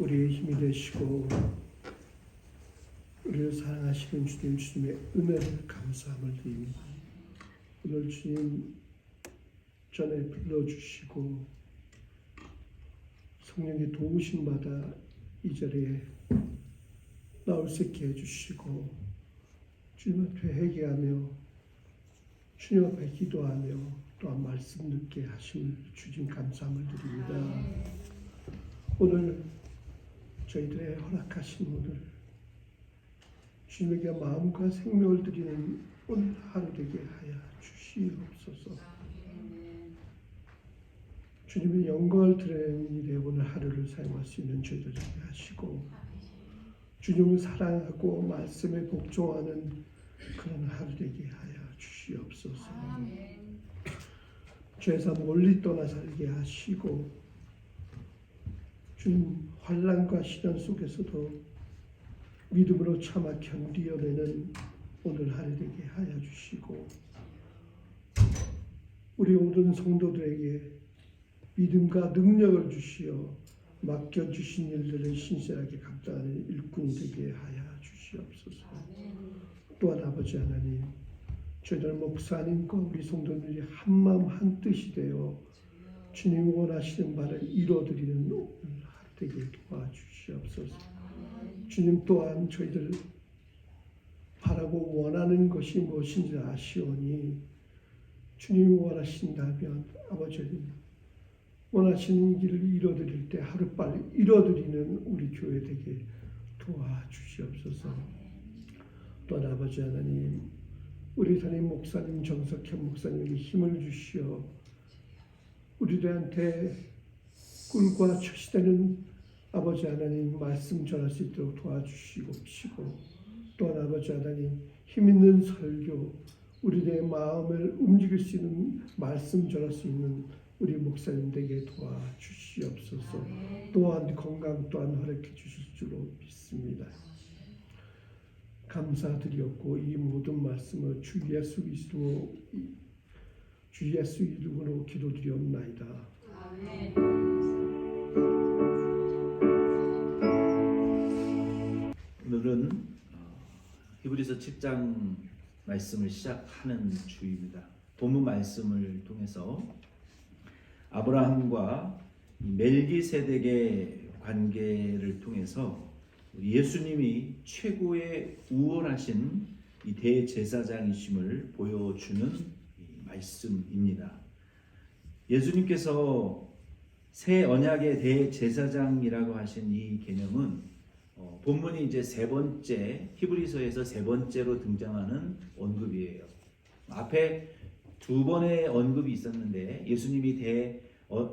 우리의 힘이 되시고 우리를 사랑하시는 주님의 은혜를 감사함을 드립니다. 오늘 주님 전에 불러주시고 성령의 도우심 받아 이 자리에 나올 수 있게 해주시고 주님 앞에 회개하며 주님 앞에 기도하며 또한 말씀 듣게 하심을 주님 감사함을 드립니다. 오늘 저희들의 허락하신 오늘 주님에게 마음과 생명을 드리는 오늘 하루 되게 하여 주시옵소서. 주님의 영광을 드리는 일에 오늘 하루를 사용할 수 있는 저희들 되게 하시고 주님을 사랑하고 말씀에 복종하는 그런 하루 되게 하여 주시옵소서. 죄에서 멀리 떠나 살게 하시고 주님 환난과 시련 속에서도 믿음으로 참아 견디어내는 오늘 하루 되게 하여 주시고 우리 모든 성도들에게 믿음과 능력을 주시어 맡겨주신 일들을 신실하게 감당하는 일꾼이 되게 하여 주시옵소서. 또한 아버지 하나님 저희들 목사님과 우리 성도들이 한마음 한뜻이 되어 주님이 원하시는 바를 이루어드리는 오늘 하루 되게 도와주시옵소서. 주님 또한 저희들 바라고 원하는 것이 무엇인지 아시오니 주님이 원하신다면 아버지 하나님 원하시는 길을 이뤄드릴 때 하루빨리 이뤄드리는 우리 교회 되게 도와주시옵소서. 또한 아버지 하나님 우리 담임 목사님 정석현 목사님에게 힘을 주시어 우리들한테 꿀과 처시되는 아버지 하나님 말씀 전할 수 있도록 도와주시고 또한 아버지 하나님 힘 있는 설교 우리들의 마음을 움직일 수 있는 말씀 전할 수 있는 우리 목사님에게 도와주시옵소서. 또한 건강 또한 허락해 주실 줄로 믿습니다. 감사드렸고 이 모든 말씀을 주 예수 이름으로 기도드리옵나이다. 아멘. 오늘은 히브리서 7장 말씀을 시작하는 주입니다. 본문 말씀을 통해서 아브라함과 멜기세덱의 관계를 통해서 예수님이 최고의 우월하신 이 대제사장이심을 보여주는 말씀입니다. 예수님께서 새 언약의 대제사장이라고 하신 이 개념은 본문이 이제 세 번째 히브리서에서 세 번째로 등장하는 언급이에요. 앞에 두 번의 언급이 있었는데 예수님이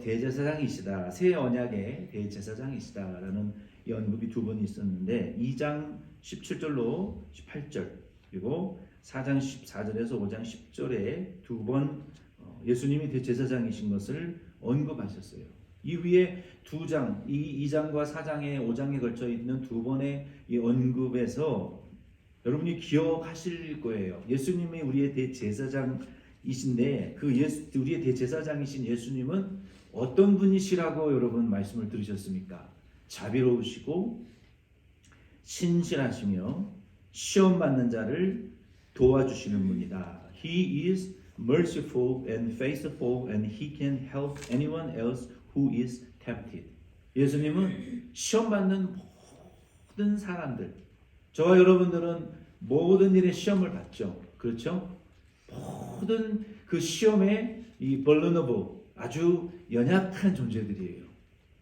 대제사장이시다, 새 언약의 대제사장이시다라는 이 언급이 두 번 있었는데 2장 17절로 18절 그리고 4장 14절에서 5장 10절에 두 번 예수님이 대제사장이신 것을 언급하셨어요. 이 위에 두 장, 이 2장과 4장에 5장에 걸쳐 있는 두 번의 이 언급에서 여러분이 기억하실 거예요. 예수님이 우리의 대제사장이신데 우리의 대제사장이신 예수님은 어떤 분이시라고 여러분 말씀을 들으셨습니까? 자비로우시고 신실하시며 시험 받는 자를 도와주시는 분이다. He is merciful and faithful and he can help anyone else who is tempted. 예수님은 시험 받는 모든 사람들, 저와 여러분들은 모든 일에 시험을 받죠. 그렇죠? 모든 그 시험에 이 vulnerable, 아주 연약한 존재들이에요.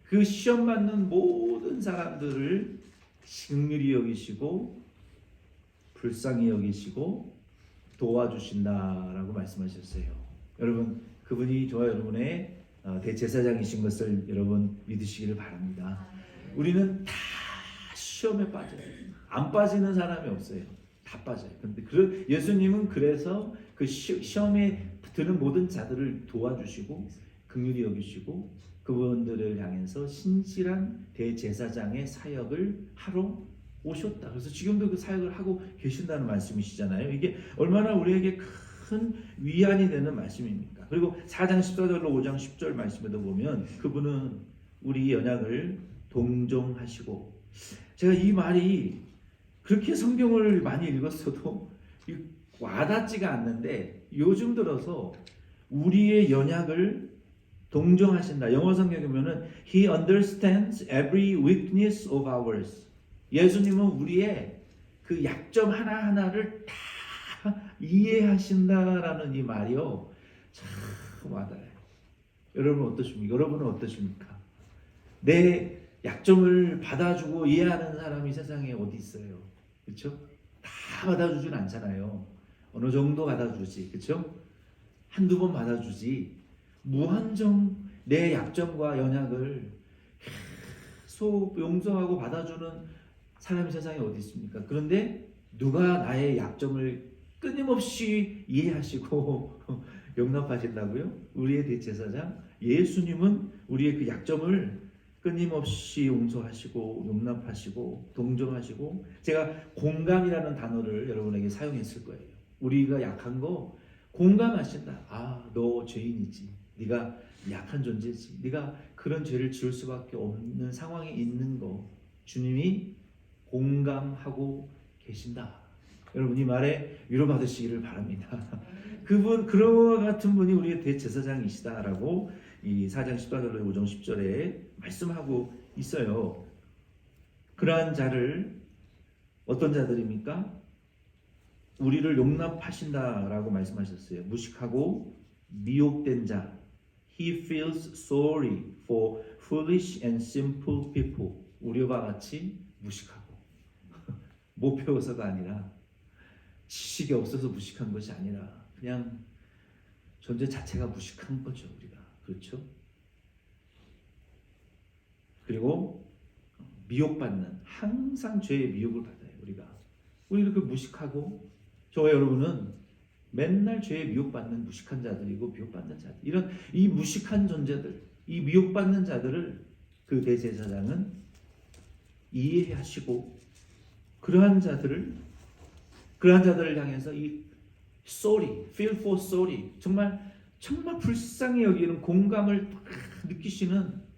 그 시험 받는 모든 사람들을 긍휼히 여기시고 불쌍히 여기시고 도와주신다라고 말씀하셨어요. 여러분, 그분이 저와 여러분의 대제사장이신 것을 여러분 믿으시기를 바랍니다. 우리는 다 시험에 빠져요. 안 빠지는 사람이 없어요. 다 빠져요. 근데 예수님은 그래서 그 시험에 드는 모든 자들을 도와주시고 긍휼히 여기시고 그분들을 향해서 신실한 대제사장의 사역을 하러 오셨다. 그래서 지금도 그 사역을 하고 계신다는 말씀이시잖아요. 이게 얼마나 우리에게 큰 위안이 되는 말씀입니까? 그리고 4장 14절로 5장 10절 말씀에도 보면 그분은 우리 연약을 동정하시고. 제가 이 말이 그렇게 성경을 많이 읽었어도 와닿지가 않는데 요즘 들어서 우리의 연약을 동정하신다. 영어 성경에 보면은 He understands every weakness of ours. 예수님은 우리의 그 약점 하나하나를 다 이해하신다라는 이 말이요. 참 와닿아요. 여러분은 어떠십니까? 내 약점을 받아주고 이해하는 사람이 세상에 어디 있어요? 그렇죠? 다 받아주진 않잖아요. 어느 정도 받아주지. 그렇죠? 한두 번 받아주지. 무한정 내 약점과 연약을 계속 용서하고 받아주는 사람이 세상에 어디 있습니까? 그런데 누가 나의 약점을 끊임없이 이해하시고 용납하신다고요? 우리의 대제사장 예수님은 우리의 그 약점을 끊임없이 용서하시고 용납하시고 동정하시고, 제가 공감이라는 단어를 여러분에게 사용했을 거예요. 우리가 약한 거 공감하신다. 아, 너 죄인이지. 네가 약한 존재지. 네가 그런 죄를 지을 수밖에 없는 상황에 있는 거 주님이 공감하고 계신다. 여러분 이 말에 위로받으시기를 바랍니다. 그분 그와 같은 분이 우리의 대제사장이시다라고 이 4장 14절로 5장 10절에 말씀하고 있어요. 그러한 자를 어떤 자들입니까? 우리를 용납하신다라고 말씀하셨어요. 무식하고 미혹된 자. He feels sorry for foolish and simple people. 우리와 같이 무식하고 못 배워서가 아니라 지식이 없어서 무식한 것이 아니라 그냥 존재 자체가 무식한 거죠. 우리가. 그렇죠? 그리고 미혹받는, 항상 죄의 미혹을 받아요. 우리 이렇게 무식하고, 저와 여러분은 맨날 죄의 미혹받는 무식한 자들이고 미혹받는 자들, 이런 이 무식한 존재들, 이 미혹받는 자들을 그 대제사장은 이해하시고 그러한 자들을 향해서 이 sorry, feel for sorry, 정말 불쌍히 여기는 공감을 느끼시는,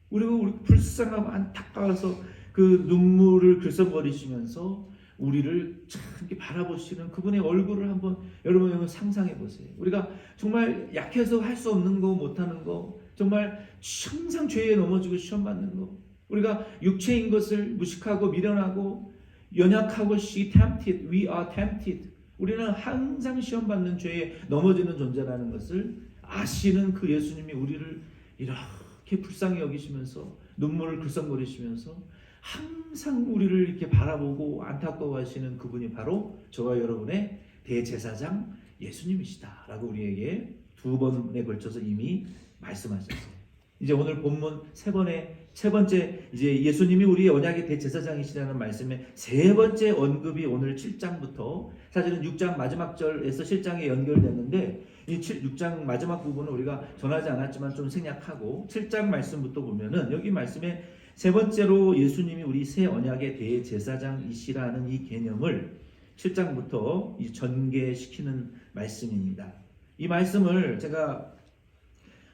우리 불쌍하고 안타까워서 그 눈물을 글썽거리시면서 우리를 참 이렇게 바라보시는 그분의 얼굴을 한번 여러분 상상해 보세요. 우리가 정말 약해서 할 수 없는 거, 못하는 거, 정말 항상 죄에 넘어지고 시험 받는 거, 우리가 육체인 것을 무식하고 미련하고 연약하고 tempted, we are tempted. 우리는 항상 시험 받는 죄에 넘어지는 존재라는 것을 아시는 그 예수님이 우리를 이렇게 불쌍히 여기시면서 눈물을 글썽거리시면서 항상 우리를 이렇게 바라보고 안타까워하시는 그분이 바로 저와 여러분의 대제사장 예수님이시다라고 우리에게 두 번에 걸쳐서 이미 말씀하셨어요. 이제 오늘 본문 세 번째 이제 예수님이 우리의 언약의 대제사장이시라는 말씀의 세 번째 언급이 오늘 7장부터, 사실은 6장 마지막 절에서 7장에 연결됐는데 이 6장 마지막 부분은 우리가 전하지 않았지만 좀 생략하고 7장 말씀부터 보면은 여기 말씀에 세 번째로 예수님이 우리 새 언약의 대제사장이시라는 이 개념을 7장부터 전개시키는 말씀입니다. 이 말씀을 제가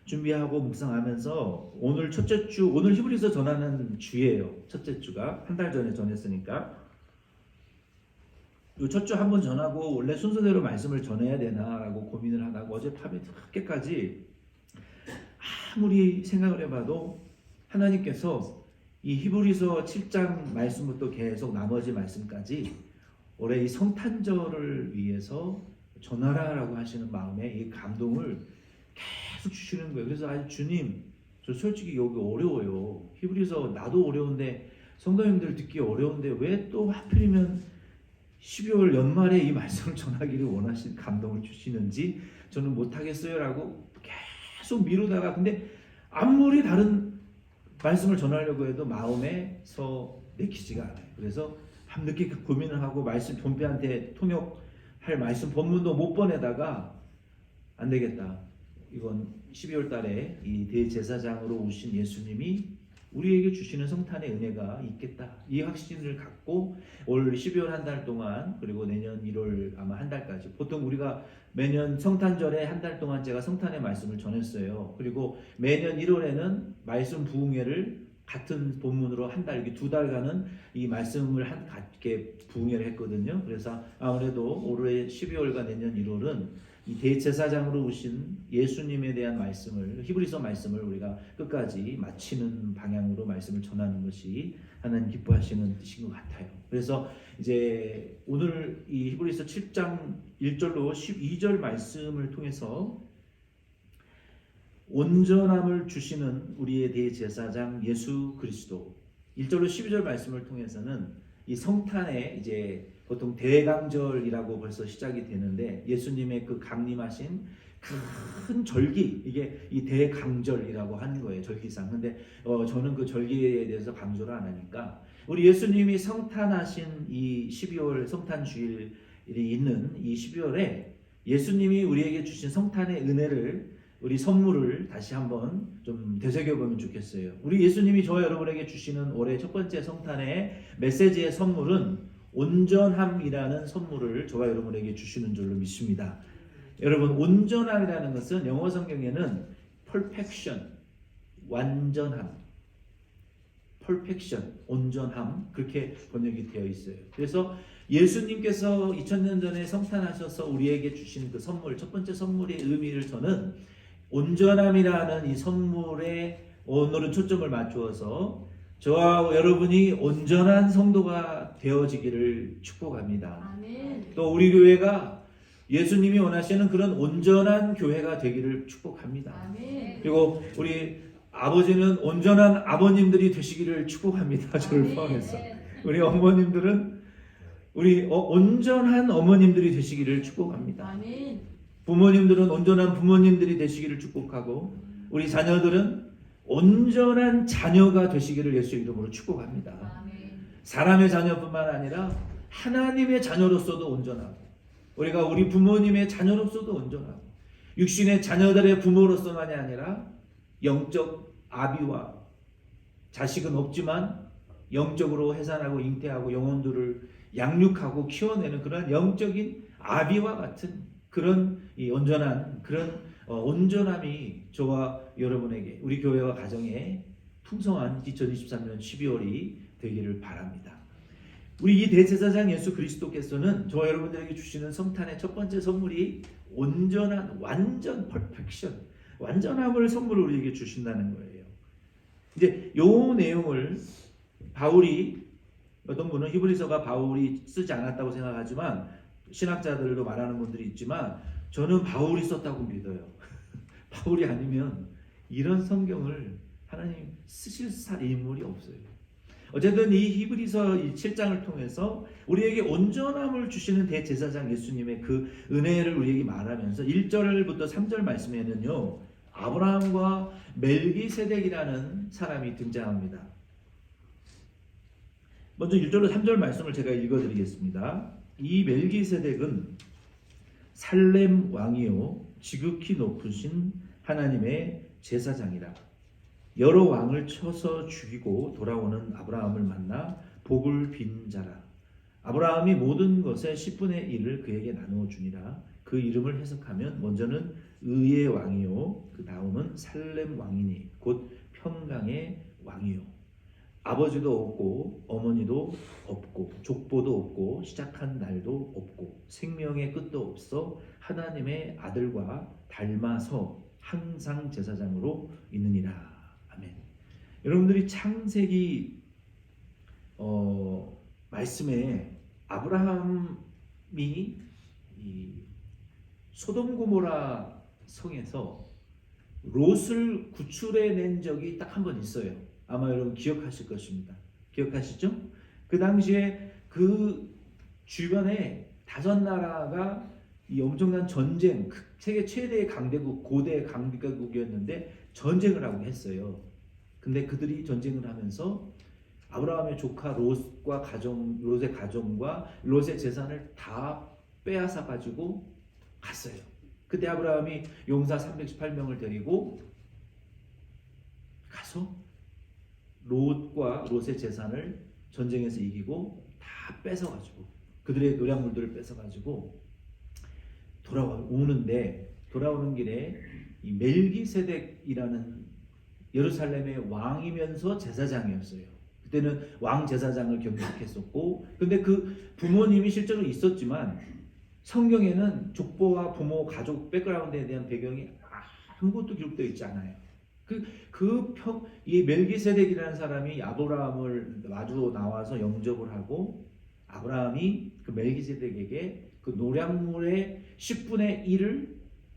준비하고 묵상하면서 오늘 첫째 주, 오늘 히브리서 전하는 주예요. 첫째 주가 한 달 전에 전했으니까 이 첫 주 한 번 전하고 원래 순서대로 말씀을 전해야 되나라고 고민을 하다가 어젯밤에 늦게까지 아무리 생각을 해봐도 하나님께서 이 히브리서 7장 말씀부터 계속 나머지 말씀까지 올해 이 성탄절을 위해서 전하라라고 하시는 마음에 이 감동을 계속 주시는 거예요. 그래서 아니 주님, 저 솔직히 여기 어려워요. 히브리서 나도 어려운데 성도님들 듣기 어려운데 왜 또 하필이면 12월 연말에 이 말씀을 전하기를 원하신 감동을 주시는지 저는 못하겠어요라고 계속 미루다가, 근데 아무리 다른 말씀을 전하려고 해도 마음에서 내키지가 않아요. 그래서 밤늦게 고민을 하고 말씀 본배한테 통역할 말씀 본문도 못 보내다가 안 되겠다. 이건 12월 달에 이 대제사장으로 오신 예수님이 우리에게 주시는 성탄의 은혜가 있겠다. 이 확신을 갖고 올 12월 한 달 동안, 그리고 내년 1월 아마 한 달까지, 보통 우리가 매년 성탄절에 한 달 동안 제가 성탄의 말씀을 전했어요. 그리고 매년 1월에는 말씀 부흥회를 같은 본문으로 한 달, 이게 2달간은 이 말씀을 이렇게 부흥회를 했거든요. 그래서 아무래도 올해 12월과 내년 1월은 이 대제사장으로 오신 예수님에 대한 말씀을, 히브리서 말씀을 우리가 끝까지 마치는 방향으로 말씀을 전하는 것이 하나님 기뻐하시는 뜻인 것 같아요. 그래서 이제 오늘 이 히브리서 7장 1절로 12절 말씀을 통해서 온전함을 주시는 우리의 대제사장 예수 그리스도, 1절로 12절 말씀을 통해서는 이 성탄에 이제 보통 대강절이라고 벌써 시작이 되는데 예수님의 그 강림하신 큰 절기, 이게 이 대강절이라고 하는 거예요, 절기상. 근데 저는 그 절기에 대해서 강조를 안 하니까 우리 예수님이 성탄하신 이 12월 성탄 주일이 있는 이 12월에 예수님이 우리에게 주신 성탄의 은혜를, 우리 선물을 다시 한번 좀 되새겨보면 좋겠어요. 우리 예수님이 저와 여러분에게 주시는 올해 첫 번째 성탄의 메시지의 선물은 온전함이라는 선물을 저와 여러분에게 주시는 줄로 믿습니다. 여러분, 온전함이라는 것은 영어 성경에는 perfection, 완전함, perfection, 온전함, 그렇게 번역이 되어 있어요. 그래서 예수님께서 2000년 전에 성탄하셔서 우리에게 주신 그 선물, 첫 번째 선물의 의미를 저는 온전함이라는 이 선물에 오늘은 초점을 맞추어서 저와 여러분이 온전한 성도가 되어지기를 축복합니다. 아멘. 또 우리 교회가 예수님이 원하시는 그런 온전한 교회가 되기를 축복합니다. 아멘. 그리고 우리 아버지는 온전한 아버님들이 되시기를 축복합니다. 저를 아멘. 포함해서 우리 어머님들은 우리 온전한 어머님들이 되시기를 축복합니다. 아멘. 부모님들은 온전한 부모님들이 되시기를 축복하고 우리 자녀들은 온전한 자녀가 되시기를 예수 이름으로 축복합니다. 아멘. 사람의 자녀뿐만 아니라 하나님의 자녀로서도 온전하고 우리가 우리 부모님의 자녀로서도 온전하고 육신의 자녀들의 부모로서만이 아니라 영적 아비와 자식은 없지만 영적으로 해산하고 잉태하고 영혼들을 양육하고 키워내는 그런 영적인 아비와 같은 그런 이 온전한 그런 온전함이 저와 여러분에게 우리 교회와 가정에 풍성한 2023년 12월이 되기를 바랍니다. 우리 이 대제사장 예수 그리스도께서는 저와 여러분들에게 주시는 성탄의 첫 번째 선물이 온전한 완전 퍼펙션, 완전함을 선물로 우리에게 주신다는 거예요. 이제 요 내용을 바울이, 어떤 분은 히브리서가 바울이 쓰지 않았다고 생각하지만 신학자들도 말하는 분들이 있지만 저는 바울이 썼다고 믿어요. 바울이 아니면 이런 성경을 하나님 쓰실 인물이 없어요. 어쨌든 이 히브리서 7장을 통해서 우리에게 온전함을 주시는 대제사장 예수님의 그 은혜를 우리에게 말하면서 1절부터 3절 말씀에는요, 아브라함과 멜기세덱이라는 사람이 등장합니다. 먼저 1절로 3절 말씀을 제가 읽어드리겠습니다. 이 멜기세덱은 살렘 왕이요 지극히 높으신 하나님의 제사장이라. 여러 왕을 쳐서 죽이고 돌아오는 아브라함을 만나 복을 빈 자라. 아브라함이 모든 것의 10분의 1을 그에게 나누어 주니라. 그 이름을 해석하면 먼저는 의의 왕이요 그 다음은 살렘 왕이니 곧 평강의 왕이요. 아버지도 없고 어머니도 없고 족보도 없고 시작한 날도 없고 생명의 끝도 없어 하나님의 아들과 닮아서 항상 제사장으로 있느니라. 아멘. 여러분들이 창세기 말씀에 아브라함이 이 소돔 고모라 성에서 롯을 구출해낸 적이 딱 한 번 있어요. 아마 여러분 기억하실 것입니다. 기억하시죠? 그 당시에 그 주변에 5나라가 이 엄청난 전쟁, 세계 최대의 강대국, 고대 강대국이었는데 전쟁을 하고 했어요. 근데 그들이 전쟁을 하면서 아브라함의 조카 롯과 롯의 가정과 롯의 재산을 다 빼앗아 가지고 갔어요. 그때 아브라함이 용사 318명을 데리고 가서 롯과 롯의 재산을 전쟁에서 이기고 다 뺏어가지고 그들의 노량물들을 뺏어가지고 돌아오는 길에 이 멜기세덱이라는 예루살렘의 왕이면서 제사장이었어요. 그때는 왕 제사장을 경력했었고, 근데 그 부모님이 실제로 있었지만 성경에는 족보와 부모 가족 백그라운드에 대한 배경이 아무것도 기록되어 있지 않아요. 이 멜기세덱이라는 사람이 아브라함을 마주 나와서 영접을 하고, 아브라함이 그 멜기세덱에게 그 노량물의 10분의 1을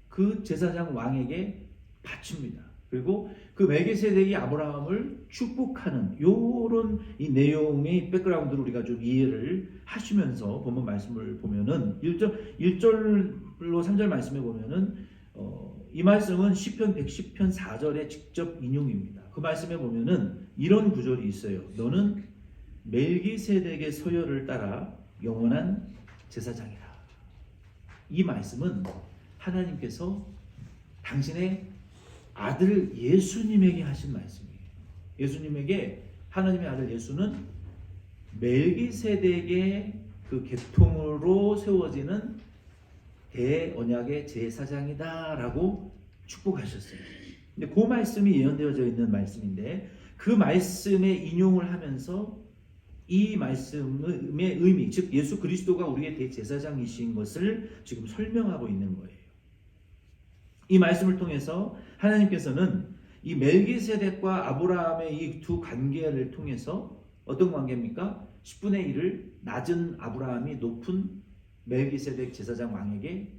그 제사장 왕에게 바칩니다. 그리고 그 멜기세덱이 아브라함을 축복하는 요런 이 내용의 백그라운드를 우리가 좀 이해를 하시면서 본문 말씀을 보면은 1절로 3절 말씀에 보면은 이 말씀은 시편 110편 4절의 직접 인용입니다. 그 말씀에 보면은 이런 구절이 있어요. 너는 멜기세덱의 서열을 따라 영원한 제사장이라. 이 말씀은 하나님께서 당신의 아들 예수님에게 하신 말씀이에요. 예수님에게 하나님의 아들 예수는 멜기세덱의 그 계통으로 세워지는 대언약의 제사장이다라고 축복하셨어요. 근데 그 말씀이 예언되어져 있는 말씀인데 그 말씀에 인용을 하면서 이 말씀의 의미, 즉 예수 그리스도가 우리의 대제사장이신 것을 지금 설명하고 있는 거예요. 이 말씀을 통해서 하나님께서는 이 멜기세덱과 아브라함의 이 두 관계를 통해서 어떤 관계입니까? 10분의 1을 낮은 아브라함이 높은 멜기세덱 제사장 왕에게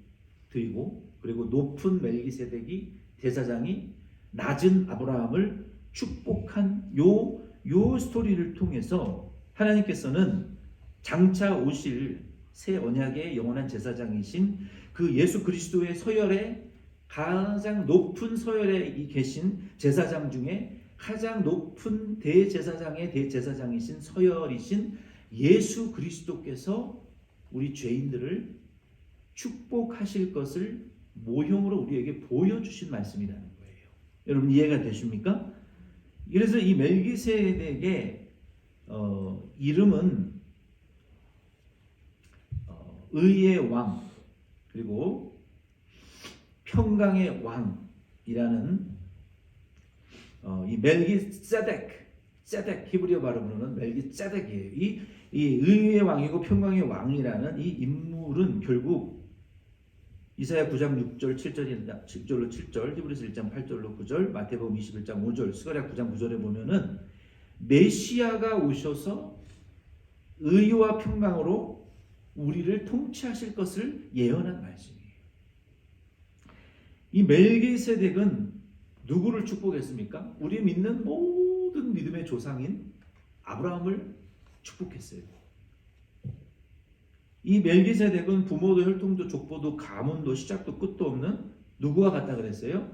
드리고, 그리고 높은 멜기세덱이 제사장이 낮은 아브라함을 축복한 요 스토리를 통해서 하나님께서는 장차 오실 새 언약의 영원한 제사장이신 그 예수 그리스도의 서열에 가장 높은 서열에 계신 제사장 중에 가장 높은 대제사장의 대제사장이신 서열이신 예수 그리스도께서 우리 죄인들을 축복하실 것을 모형으로 우리에게 보여주신 말씀이라는 거예요. 여러분 이해가 되십니까? 그래서 이 멜기세덱의 이름은 의의 왕 그리고 평강의 왕이라는 이 멜기세덱 히브리어 발음으로는 멜기세덱이에요. 이 의의 왕이고 평강의 왕이라는 이 인물은 결국 이사야 9장 6절 7절로 7절, 히브리서 1장 8절로 9절, 마태복음 21장 5절, 스가랴 9장 9절에 보면은 메시아가 오셔서 의와 평강으로 우리를 통치하실 것을 예언한 말씀이에요. 이 멜기세덱은 누구를 축복했습니까? 우리 믿는 모든 믿음의 조상인 아브라함을 축복했어요. 이 멜기세덱은 부모도 혈통도 족보도 가문도 시작도 끝도 없는 누구와 같다 그랬어요?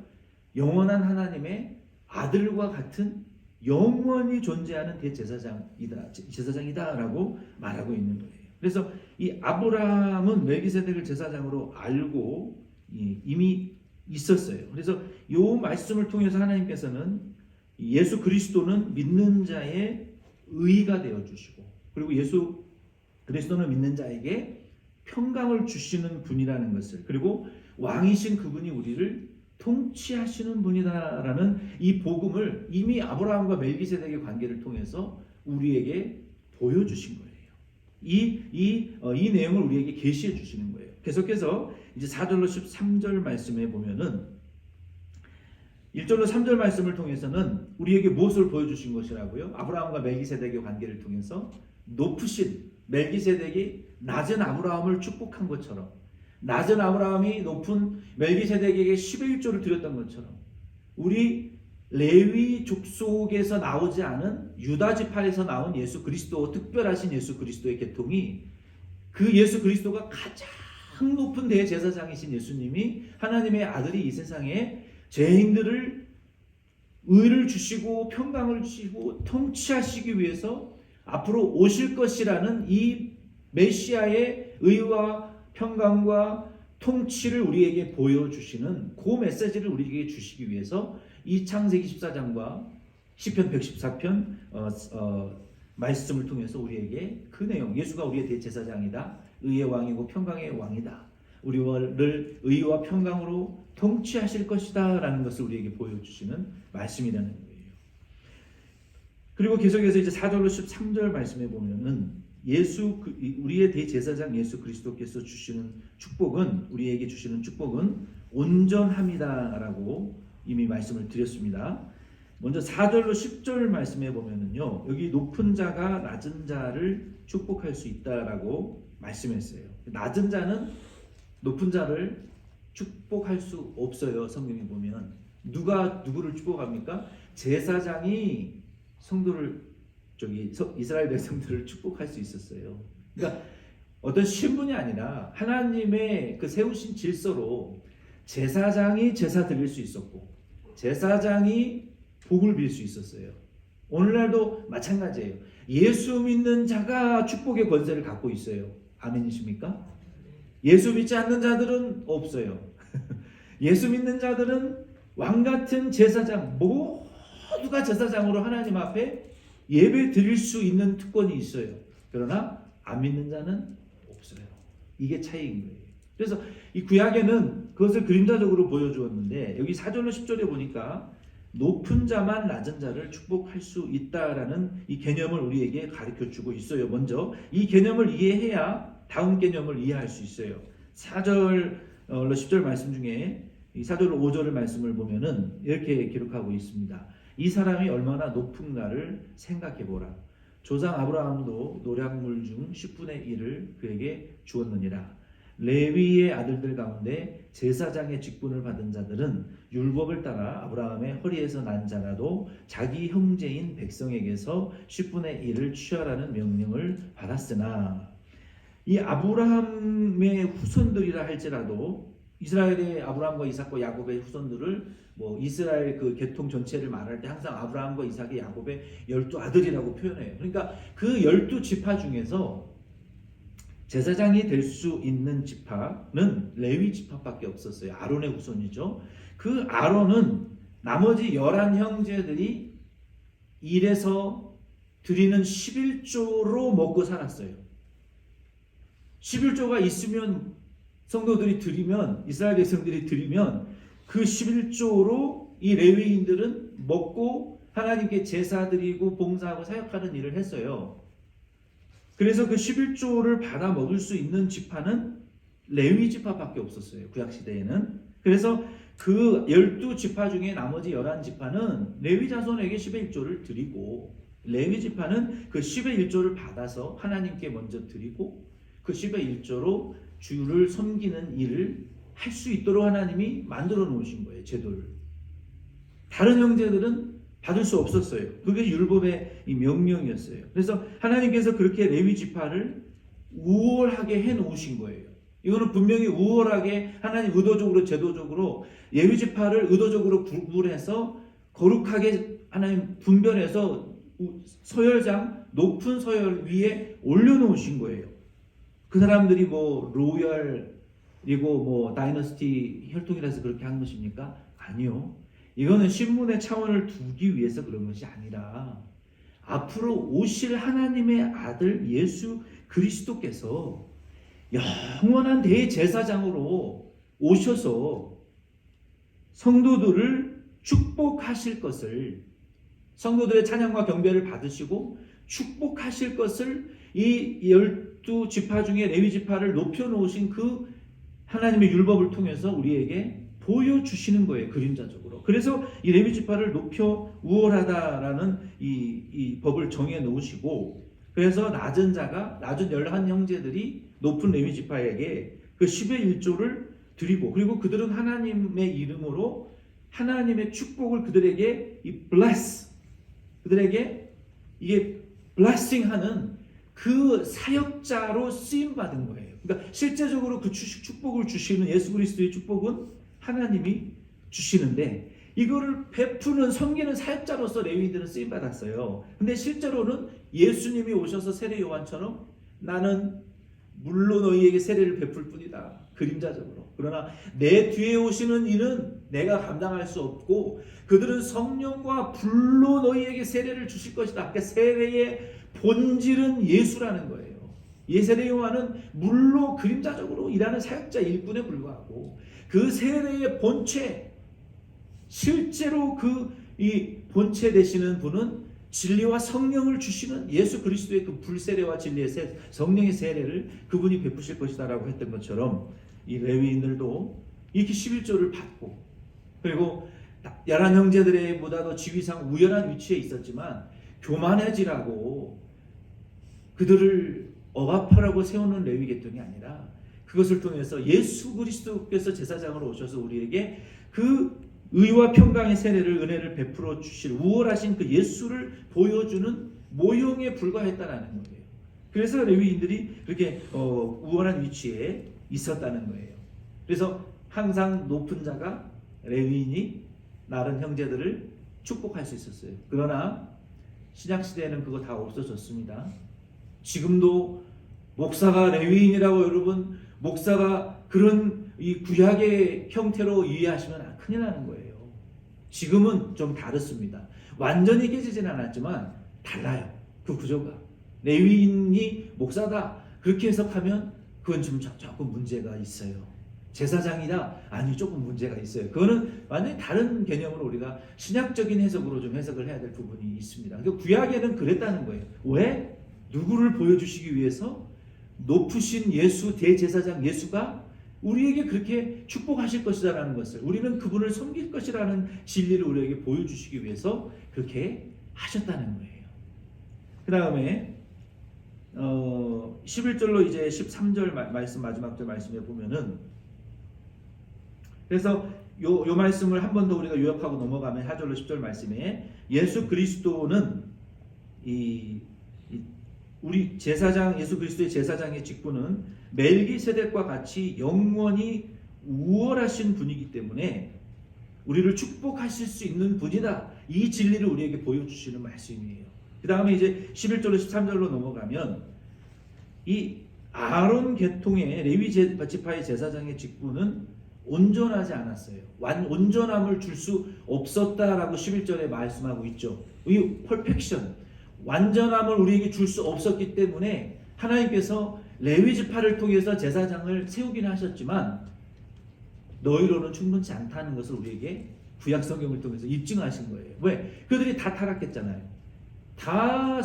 영원한 하나님의 아들과 같은 영원히 존재하는 제사장이다라고 말하고 있는 거예요. 그래서 이 아브라함은 멜기세덱을 제사장으로 알고 이미 있었어요. 그래서 이 말씀을 통해서 하나님께서는 예수 그리스도는 믿는 자의 의가 되어 주시고, 그리고 예수 그리스도는 믿는 자에게 평강을 주시는 분이라는 것을, 그리고 왕이신 그분이 우리를 통치하시는 분이다라는 이 복음을 이미 아브라함과 멜기세덱의 관계를 통해서 우리에게 보여주신 거예요. 이 내용을 우리에게 계시해 주시는 거예요. 계속해서 이제 4절로 13절 말씀에 보면은 1절로 3절 말씀을 통해서는 우리에게 무엇을 보여주신 것이라고요? 아브라함과 멜기세덱의 관계를 통해서 높으신 멜기세덱이 낮은 아브라함을 축복한 것처럼, 낮은 아브라함이 높은 멜기세덱에게 11조를 드렸던 것처럼, 우리 레위 족속에서 나오지 않은 유다 지파에서 나온 예수 그리스도, 특별하신 예수 그리스도의 계통이, 그 예수 그리스도가 가장 높은 대제사장이신 예수님이 하나님의 아들이 이 세상에 죄인들을 의를 주시고 평강을 주시고 통치하시기 위해서 앞으로 오실 것이라는 이 메시아의 의와 평강과 통치를 우리에게 보여주시는 그 메시지를 우리에게 주시기 위해서 이 창세기 14장과 시편 114편 말씀을 통해서 우리에게 그 내용, 예수가 우리의 대제사장이다, 의의 왕이고 평강의 왕이다, 우리를 의와 평강으로 통치하실 것이다 라는 것을 우리에게 보여주시는 말씀이라는 거예요. 그리고 계속해서 이제 4절로 13절 말씀에 보면은 우리의 대제사장 예수 그리스도께서 주시는 축복은, 우리에게 주시는 축복은 온전함이다라고 이미 말씀을 드렸습니다. 먼저 4절로 10절 말씀에 보면은요, 여기 높은 자가 낮은 자를 축복할 수 있다라고 말씀했어요. 낮은 자는 높은 자를 축복할 수 없어요. 성경에 보면 누가 누구를 축복합니까? 제사장이 성도를 이스라엘 백성들을 축복할 수 있었어요. 그러니까 어떤 신분이 아니라 하나님의 그 세우신 질서로 제사장이 제사 드릴 수 있었고 제사장이 복을 빌 수 있었어요. 오늘날도 마찬가지예요. 예수 믿는 자가 축복의 권세를 갖고 있어요. 아멘이십니까? 예수 믿지 않는 자들은 없어요. 예수 믿는 자들은 왕같은 제사장, 모두가 제사장으로 하나님 앞에 예배 드릴 수 있는 특권이 있어요. 그러나 안 믿는 자는 없어요. 이게 차이인 거예요. 그래서 이 구약에는 그것을 그림자적으로 보여주었는데 여기 4절로 10절에 보니까 높은 자만 낮은 자를 축복할 수 있다라는 이 개념을 우리에게 가르쳐주고 있어요. 먼저 이 개념을 이해해야 다음 개념을 이해할 수 있어요. 4절로 10절 말씀 중에 이 4절로 5절의 말씀을 보면은 이렇게 기록하고 있습니다. 이 사람이 얼마나 높은가를 생각해보라. 조상 아브라함도 노략물 중 10분의 1을 그에게 주었느니라. 레위의 아들들 가운데 제사장의 직분을 받은 자들은 율법을 따라 아브라함의 허리에서 난 자라도 자기 형제인 백성에게서 10분의 1을 취하라는 명령을 받았으나 이 아브라함의 후손들이라 할지라도 이스라엘의 아브라함과 이삭과 야곱의 후손들을 뭐 이스라엘 그 계통 전체를 말할 때 항상 아브라함과 이삭의 야곱의 12아들이라고 표현해요. 그러니까 그 12지파 중에서 제사장이 될 수 있는 지파는 레위 지파밖에 없었어요. 아론의 후손이죠. 그 아론은 나머지 11형제들이 일해서 드리는 11조로 먹고 살았어요. 11조가 있으면 성도들이 드리면, 이스라엘 백성들이 드리면 그 11조로 이 레위인들은 먹고 하나님께 제사 드리고 봉사하고 사역하는 일을 했어요. 그래서 그 11조를 받아 먹을 수 있는 지파는 레위 지파밖에 없었어요. 구약 시대에는. 그래서 그 12지파 중에 나머지 11지파는 레위 자손에게 10의 1조를 드리고 레위 지파는 그 10의 1조를 받아서 하나님께 먼저 드리고 그 10의 1조로 주를 섬기는 일을 할 수 있도록 하나님이 만들어 놓으신 거예요. 제도를. 다른 형제들은 받을 수 없었어요. 그게 율법의 이 명령이었어요. 그래서 하나님께서 그렇게 레위 지파를 우월하게 해 놓으신 거예요. 이거는 분명히 우월하게 하나님 의도적으로 제도적으로 레위 지파를 의도적으로 구분해서 거룩하게 하나님 분별해서 서열장 높은 서열 위에 올려놓으신 거예요. 그 사람들이 뭐 로열이고 뭐 다이너스티 혈통이라서 그렇게 한 것입니까? 아니요. 이거는 신분의 차원을 두기 위해서 그런 것이 아니라 앞으로 오실 하나님의 아들 예수 그리스도께서 영원한 대제사장으로 오셔서 성도들을 축복하실 것을, 성도들의 찬양과 경배를 받으시고 축복하실 것을 이 12지파 중에 레위지파를 높여놓으신 그 하나님의 율법을 통해서 우리에게 보여주시는 거예요. 그림자적으로. 그래서 이 레위지파를 높여 우월하다라는 이 법을 정해 놓으시고, 그래서 낮은 11형제들이 높은 레위지파에게 그 10의 1조를 드리고, 그리고 그들은 하나님의 이름으로 하나님의 축복을 그들에게 그들에게 이게 blessing 하는 그 사역자로 쓰임 받은 거예요. 그러니까 실제적으로 그 축복을 주시는 예수 그리스도의 축복은 하나님이 주시는데 이거를 베푸는 섬기는 사역자로서 레위인들은 쓰임 받았어요. 근데 실제로는 예수님이 오셔서 세례 요한처럼 나는 물로 너희에게 세례를 베풀 뿐이다. 그림자적으로. 그러나 내 뒤에 오시는 이는 내가 감당할 수 없고 그들은 성령과 불로 너희에게 세례를 주실 것이다. 그러니까 세례의 본질은 예수라는 거예요. 세례 요한은 물로 그림자적으로 일하는 사역자 일꾼에 불과하고 그 세례의 본체, 실제로 이 본체 되시는 분은 진리와 성령을 주시는 예수 그리스도의 그 불세례와 진리의 성령의 세례를 그분이 베푸실 것이다라고 했던 것처럼 이 레위인들도 이렇게 11조를 받고 그리고 야란 형제들의 보다도 지위상 우연한 위치에 있었지만 교만해지라고 그들을 억압하라고 세우는 레위 계통이 아니라 그것을 통해서 예수 그리스도께서 제사장으로 오셔서 우리에게 그 의와 평강의 세례를 은혜를 베풀어 주실 우월하신 그 예수를 보여주는 모형에 불과했다라는 거예요. 그래서 레위인들이 그렇게 우월한 위치에 있었다는 거예요. 그래서 항상 높은 자가 레위인이 나른 형제들을 축복할 수 있었어요. 그러나 신약 시대에는 그거 다 없어졌습니다. 지금도 목사가 레위인이라고 여러분 목사가 그런 이 구약의 형태로 이해하시면 큰일 나는 거예요. 지금은 좀 다릅니다. 완전히 깨지진 않았지만 달라요. 그 구조가. 레위인이 목사다 그렇게 해석하면 그건 좀 조금 문제가 있어요. 제사장이다? 아니 조금 문제가 있어요. 그거는 완전히 다른 개념으로 우리가 신약적인 해석으로 좀 해석을 해야 될 부분이 있습니다. 그러니까 구약에는 그랬다는 거예요. 왜? 누구를 보여주시기 위해서? 높으신 예수 대제사장 예수가 우리에게 그렇게 축복하실 것이라는 것을 우리는 그분을 섬길 것이라는 진리를 우리에게 보여주시기 위해서 그렇게 하셨다는 거예요. 그 다음에 11절로 이제 13절 말씀 마지막 절 말씀에 보면은 그래서 요 말씀을 한 번 더 우리가 요약하고 넘어가면 4절로 10절 말씀에 예수 그리스도는 우리 제사장 예수 그리스도의 제사장의 직분은 멜기세덱과 같이 영원히 우월하신 분이기 때문에 우리를 축복하실 수 있는 분이다. 이 진리를 우리에게 보여주시는 말씀이에요. 그 다음에 이제 11절로 13절로 넘어가면 이 아론 계통의 레위 지파의 제사장의 직분은 온전하지 않았어요. 온전함을 줄 수 없었다라고 11절에 말씀하고 있죠. 이 퍼펙션 완전함을 우리에게 줄 수 없었기 때문에 하나님께서 레위 지파를 통해서 제사장을 세우긴 하셨지만 너희로는 충분치 않다는 것을 우리에게 구약 성경을 통해서 입증하신 거예요. 왜? 그들이 다 타락했잖아요. 다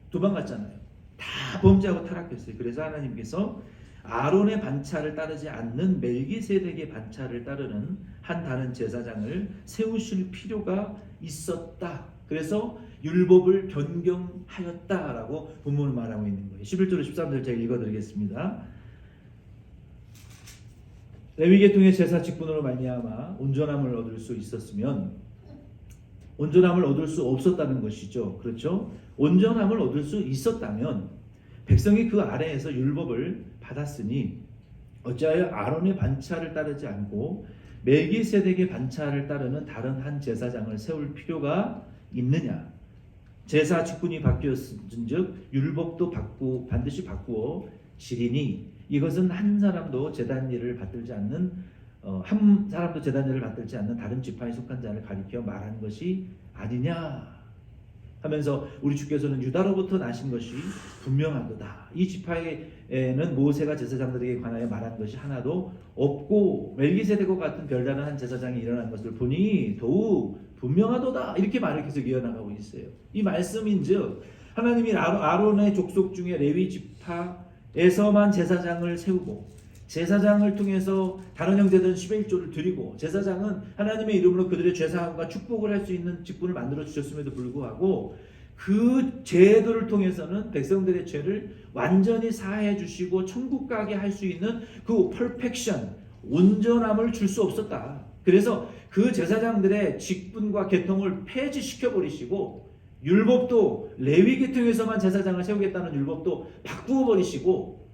도망갔잖아요. 다 범죄하고 타락했어요. 그래서 하나님께서 아론의 반차를 따르지 않는 멜기세덱의 반차를 따르는 한 다른 제사장을 세우실 필요가 있었다. 그래서 율법을 변경하였다라고 본문을 말하고 있는 거예요. 11절로 13절 제가 읽어드리겠습니다. 레위계통의 제사 직분으로 말미암아 온전함을 얻을 수 있었으면 온전함을 얻을 수 없었다는 것이죠. 그렇죠? 온전함을 얻을 수 있었다면 백성이 그 아래에서 율법을 받았으니 어찌하여 아론의 반차를 따르지 않고 멜기세덱의 반차를 따르는 다른 한 제사장을 세울 필요가 있느냐? 제사 직분이 바뀌었은즉 율법도 반드시 바꾸어 지리니 이것은 한 사람도 제단일을 받들지 않는 다른 지파에 속한 자를 가리켜 말한 것이 아니냐 하면서 우리 주께서는 유다로부터 나신 것이 분명하도다. 이 지파에는 모세가 제사장들에게 관하여 말한 것이 하나도 없고 멜기세덱과 같은 별다른 한 제사장이 일어난 것을 보니 더욱 분명하도다. 이렇게 말을 계속 이어나가고 있어요. 이 말씀인즉 하나님이 아론의 족속 중에 레위 지파에서만 제사장을 세우고 제사장을 통해서 다른 형제들은 11조를 드리고 제사장은 하나님의 이름으로 그들의 죄사함과 축복을 할 수 있는 직분을 만들어 주셨음에도 불구하고 그 제도를 통해서는 백성들의 죄를 완전히 사해 주시고 천국 가게 할 수 있는 그 퍼펙션 온전함을 줄 수 없었다. 그래서 그 제사장들의 직분과 계통을 폐지시켜 버리시고 율법도 레위 계통에서만 제사장을 세우겠다는 율법도 바꾸어 버리시고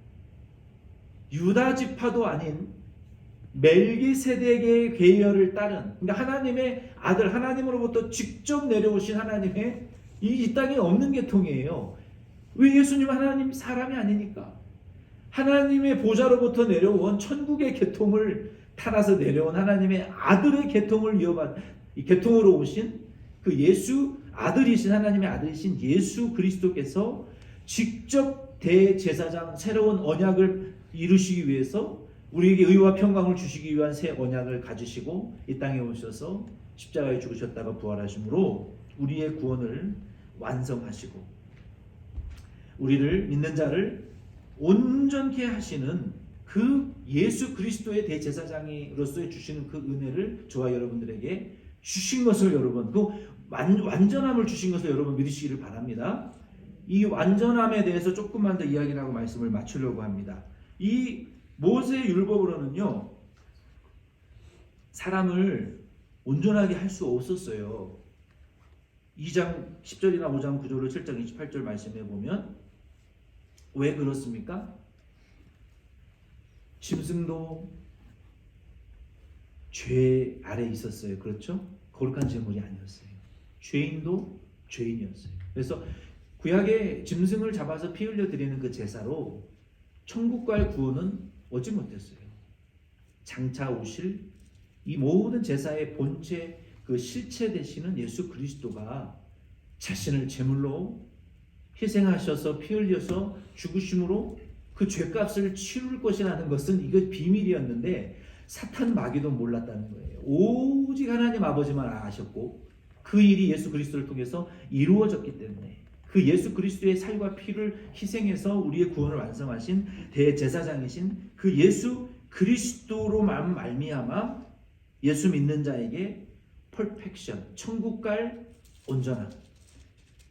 유다 지파도 아닌 멜기세덱의 계열을 따른 그러니까 하나님의 아들 하나님으로부터 직접 내려오신 하나님의 이 땅에 없는 계통이에요. 왜? 예수님은 하나님 사람이 아니니까. 하나님의 보좌로부터 내려온 천국의 계통을 따라서 내려온 하나님의 아들의 계통을 이어받 이 계통으로 오신 그 예수 아들이신 하나님의 아들이신 예수 그리스도께서 직접 대제사장 새로운 언약을 이루시기 위해서 우리에게 의와 평강을 주시기 위한 새 언약을 가지시고 이 땅에 오셔서 십자가에 죽으셨다가 부활하심으로 우리의 구원을 완성하시고 우리를 믿는 자를 온전케 하시는 그 예수 그리스도의 대제사장으로서 주시는 그 은혜를 저와 여러분들에게 주신 것을 여러분 그 완전함을 주신 것을 여러분 믿으시기를 바랍니다. 이 완전함에 대해서 조금만 더 이야기를 하고 말씀을 마치려고 합니다. 이 모세의 율법으로는요 사람을 온전하게 할 수 없었어요. 2장 10절이나 5장 9절로 7장 28절 말씀해 보면 왜 그렇습니까? 짐승도 죄 아래 있었어요. 그렇죠? 거룩한 제물이 아니었어요. 죄인도 죄인이었어요. 그래서 구약의 짐승을 잡아서 피 흘려 드리는 그 제사로 천국과의 구원은 오지 못했어요. 장차 오실 이 모든 제사의 본체 그 실체 되시는 예수 그리스도가 자신을 제물로 희생하셔서 피 흘려서 죽으심으로 그 죄값을 치룰 것이라는 것은 이거 비밀이었는데 사탄 마귀도 몰랐다는 거예요. 오직 하나님 아버지만 아셨고 그 일이 예수 그리스도를 통해서 이루어졌기 때문에 그 예수 그리스도의 살과 피를 희생해서 우리의 구원을 완성하신 대제사장이신 그 예수 그리스도로 말미암아 예수 믿는 자에게 퍼펙션, 천국 갈 온전함,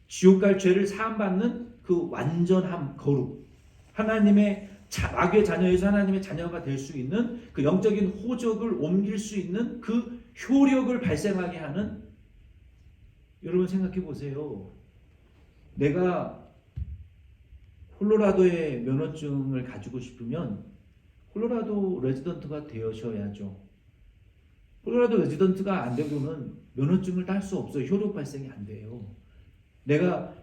지옥 갈 죄를 사함받는 그 완전함, 거룩, 하나님의 마귀의 자녀에서 하나님의 자녀가 될 수 있는 그 영적인 호적을 옮길 수 있는 그 효력을 발생하게 하는 여러분 생각해 보세요. 내가 콜로라도의 면허증을 가지고 싶으면 콜로라도 레지던트가 되셔야죠. 콜로라도 레지던트가 안 되고는 면허증을 딸 수 없어요. 효력 발생이 안 돼요. 내가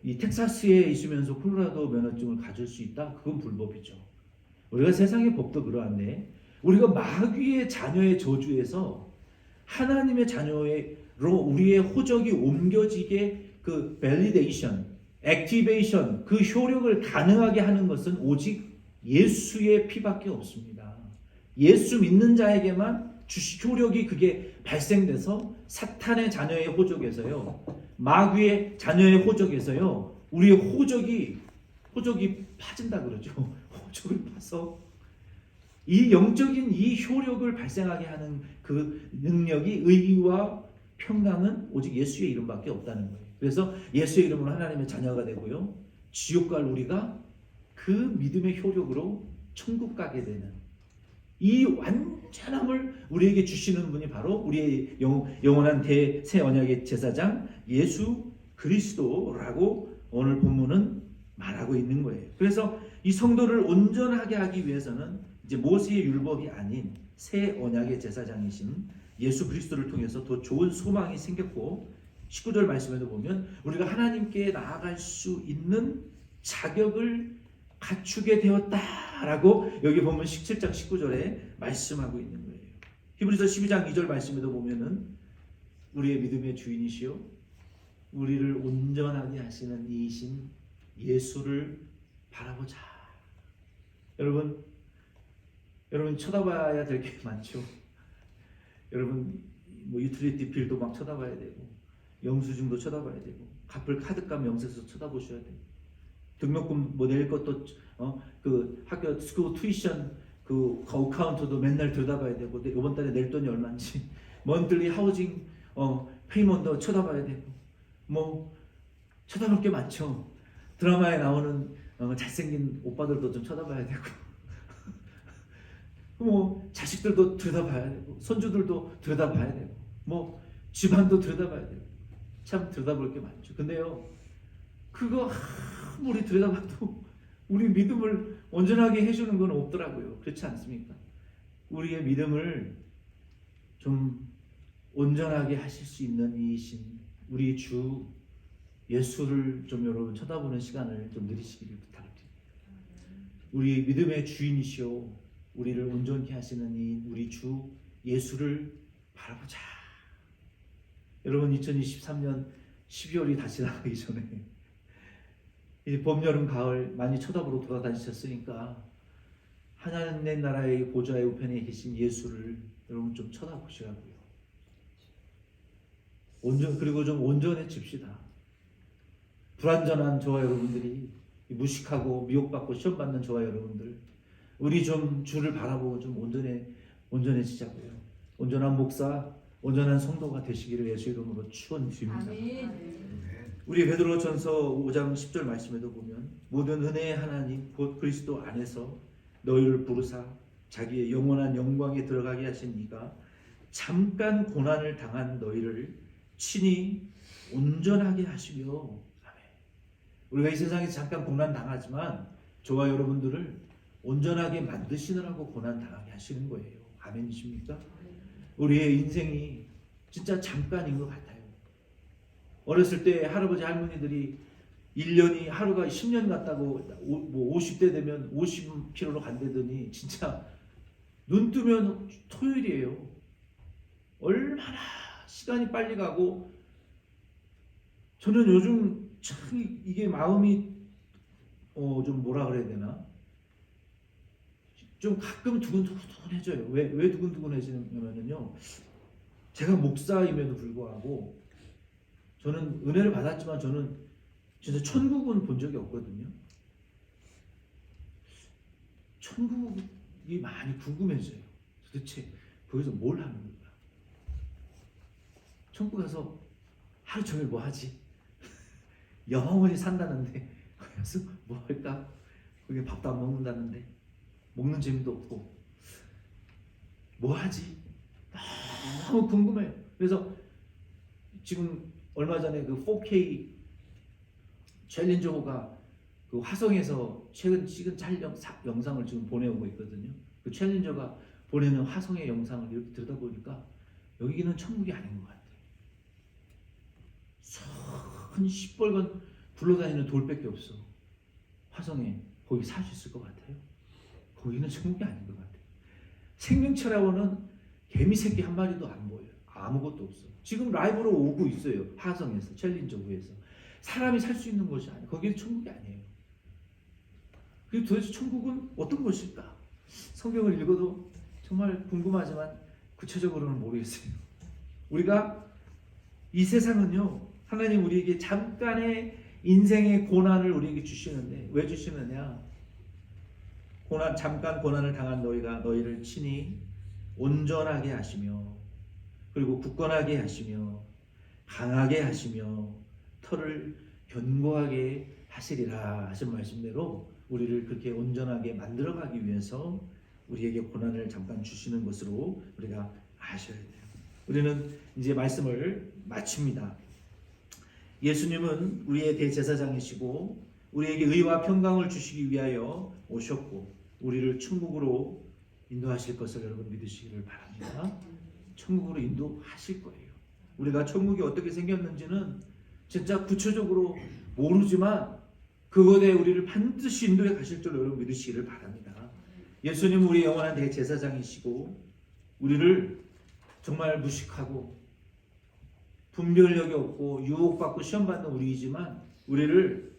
이 텍사스에 있으면서 콜로라도 면허증을 가질 수 있다? 그건 불법이죠. 우리가 세상의 법도 그러한데 우리가 마귀의 자녀의 저주에서 하나님의 자녀로 우리의 호적이 옮겨지게 그 밸리데이션, 액티베이션, 그 효력을 가능하게 하는 것은 오직 예수의 피밖에 없습니다. 예수 믿는 자에게만 효력이 그게 발생돼서 사탄의 자녀의 호적에서요, 마귀의 자녀의 호적에서요, 우리의 호적이 파진다 그러죠. 호적을 파서 이 영적인 이 효력을 발생하게 하는 그 능력이 의와 평강은 오직 예수의 이름밖에 없다는 거예요. 그래서 예수의 이름으로 하나님의 자녀가 되고요, 지옥 갈 우리가 그 믿음의 효력으로 천국 가게 되는 이 완전함을 우리에게 주시는 분이 바로 우리의 영원한 새 언약의 제사장 예수 그리스도라고 오늘 본문은 말하고 있는 거예요. 그래서 이 성도를 온전하게 하기 위해서는 이제 모세의 율법이 아닌 새 언약의 제사장이신 예수 그리스도를 통해서 더 좋은 소망이 생겼고, 19절 말씀에도 보면 우리가 하나님께 나아갈 수 있는 자격을 갖추게 되었다라고 여기 보면 17장 19절에 말씀하고 있는 거예요. 히브리서 12장 2절 말씀에도 보면은 우리의 믿음의 주인이시요 우리를 온전하게 하시는 이이신 예수를 바라보자. 여러분 쳐다봐야 될 게 많죠. 여러분 유틸리티 빌도 막 쳐다봐야 되고, 영수증도 쳐다봐야 되고, 갚을 카드값 명세서 쳐다보셔야 되고, 등록금 낼 것도 그 학교 스쿨 투이션 그 어카운트도 맨날 들여다봐야 되고, 이번 달에 낼 돈이 얼마인지, 먼틀리 하우징 페이먼트도 쳐다봐야 되고, 쳐다볼 게 많죠. 드라마에 나오는 잘생긴 오빠들도 좀 쳐다봐야 되고, 자식들도 들여다봐야 되고, 손주들도 들여다봐야 되고, 집안도 들여다봐야 되고, 참 들여다볼 게 많죠. 근데요, 그거 아무리 들여다봐도 우리 믿음을 온전하게 해주는 건 없더라고요. 그렇지 않습니까? 우리의 믿음을 좀 온전하게 하실 수 있는 이이신 우리 주 예수를 좀 여러분 쳐다보는 시간을 좀 누리시기를 부탁드립니다. 우리 믿음의 주인이시오, 우리를 온전케 하시는 이 우리 주 예수를 바라보자. 여러분 2023년 12월이 다 지나가기 전에 이제 봄, 여름, 가을 많이 쳐다보러 돌아다니셨으니까 하나님 나라의 보좌의 우편에 계신 예수를 여러분 좀 쳐다보시라고요. 그리고 좀 온전해집시다. 불완전한 저와 여러분들이, 무식하고 미혹받고 시험 받는 저와 여러분들, 우리 좀 주를 바라보고 좀 온전해지자고요. 온전한 목사, 온전한 성도가 되시기를 예수 이름으로 축원드립니다. 우리 베드로전서 5장 10절 말씀에도 보면 모든 은혜의 하나님 곧 그리스도 안에서 너희를 부르사 자기의 영원한 영광에 들어가게 하신 이가 잠깐 고난을 당한 너희를 친히 온전하게 하시며. 아멘. 우리가 이 세상에서 잠깐 고난 당하지만 저와 여러분들을 온전하게 만드시느라고 고난 당하게 하시는 거예요. 아멘이십니까? 우리의 인생이 진짜 잠깐인 것 같아요. 어렸을 때 할아버지 할머니들이 1년이 하루가 10년 같다고 뭐 50대 되면 50km로 간다더니 진짜 눈 뜨면 토요일이에요. 얼마나 시간이 빨리 가고, 저는 요즘 참 이게 마음이 좀 뭐라 그래야 되나, 좀 가끔 두근두근해져요. 왜 두근두근해지냐면요, 제가 목사임에도 불구하고 저는 은혜를 받았지만 저는 진짜 천국은 본 적이 없거든요. 천국이 많이 궁금해져요. 도대체 거기서 뭘 하는 건가? 천국 가서 하루 종일 뭐 하지? 영원히 산다는데 거기서 뭐 할까? 거기 밥도 안 먹는다는데 먹는 재미도 없고 뭐 하지? 너무 궁금해요. 그래서 지금 얼마 전에 그 4K 챌린저호가 그 화성에서 최근 찍은 촬영 영상을 지금 보내오고 있거든요. 그 챌린저가 보내는 화성의 영상을 이렇게 들여다보니까 여기는 천국이 아닌 것 같아요. 큰 시뻘건 굴러다니는 돌밖에 없어. 화성에 거기 살 수 있을 것 같아요? 거기는 천국이 아닌 것 같아요. 생명체라고는 개미 새끼 한 마리도 안 보여요. 아무것도 없어. 지금 라이브로 오고 있어요. 화성에서, 챌린저호에서. 사람이 살 수 있는 곳이 아니에요. 거기는 천국이 아니에요. 그리고 도대체 천국은 어떤 곳일까? 성경을 읽어도 정말 궁금하지만 구체적으로는 모르겠어요. 우리가 이 세상은요, 하나님 우리에게 잠깐의 인생의 고난을 우리에게 주시는데 왜 주시느냐? 잠깐 고난을 당한 너희가 너희를 친히 온전하게 하시며, 그리고 굳건하게 하시며, 강하게 하시며, 털을 견고하게 하시리라 하신 말씀대로 우리를 그렇게 온전하게 만들어가기 위해서 우리에게 고난을 잠깐 주시는 것으로 우리가 아셔야 돼요. 우리는 이제 말씀을 마칩니다. 예수님은 우리의 대제사장이시고 우리에게 의와 평강을 주시기 위하여 오셨고 우리를 천국으로 인도하실 것을 여러분 믿으시기를 바랍니다. 천국으로 인도하실 거예요. 우리가 천국이 어떻게 생겼는지는 진짜 구체적으로 모르지만 그것에 우리를 반드시 인도해 가실 줄 여러분 믿으시기를 바랍니다. 예수님 우리의 영원한 대제사장이시고 우리를 정말 무식하고 분별력이 없고 유혹받고 시험받는 우리이지만 우리를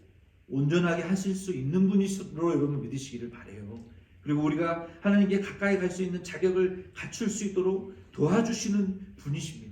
온전하게 하실 수 있는 분이시로 여러분 믿으시기를 바라요. 그리고 우리가 하나님께 가까이 갈 수 있는 자격을 갖출 수 있도록 도와주시는 분이십니다.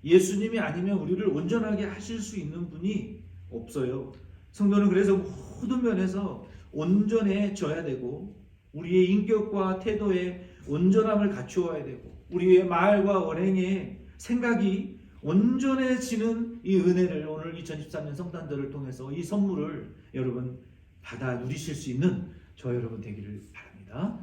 예수님이 아니면 우리를 온전하게 하실 수 있는 분이 없어요. 성도는 그래서 모든 면에서 온전해져야 되고 우리의 인격과 태도에 온전함을 갖추어야 되고 우리의 말과 언행의 생각이 온전해지는 이 은혜를 오늘 2013년 성탄절을 통해서 이 선물을 여러분 받아 누리실 수 있는 저 여러분 되기를 바랍니다.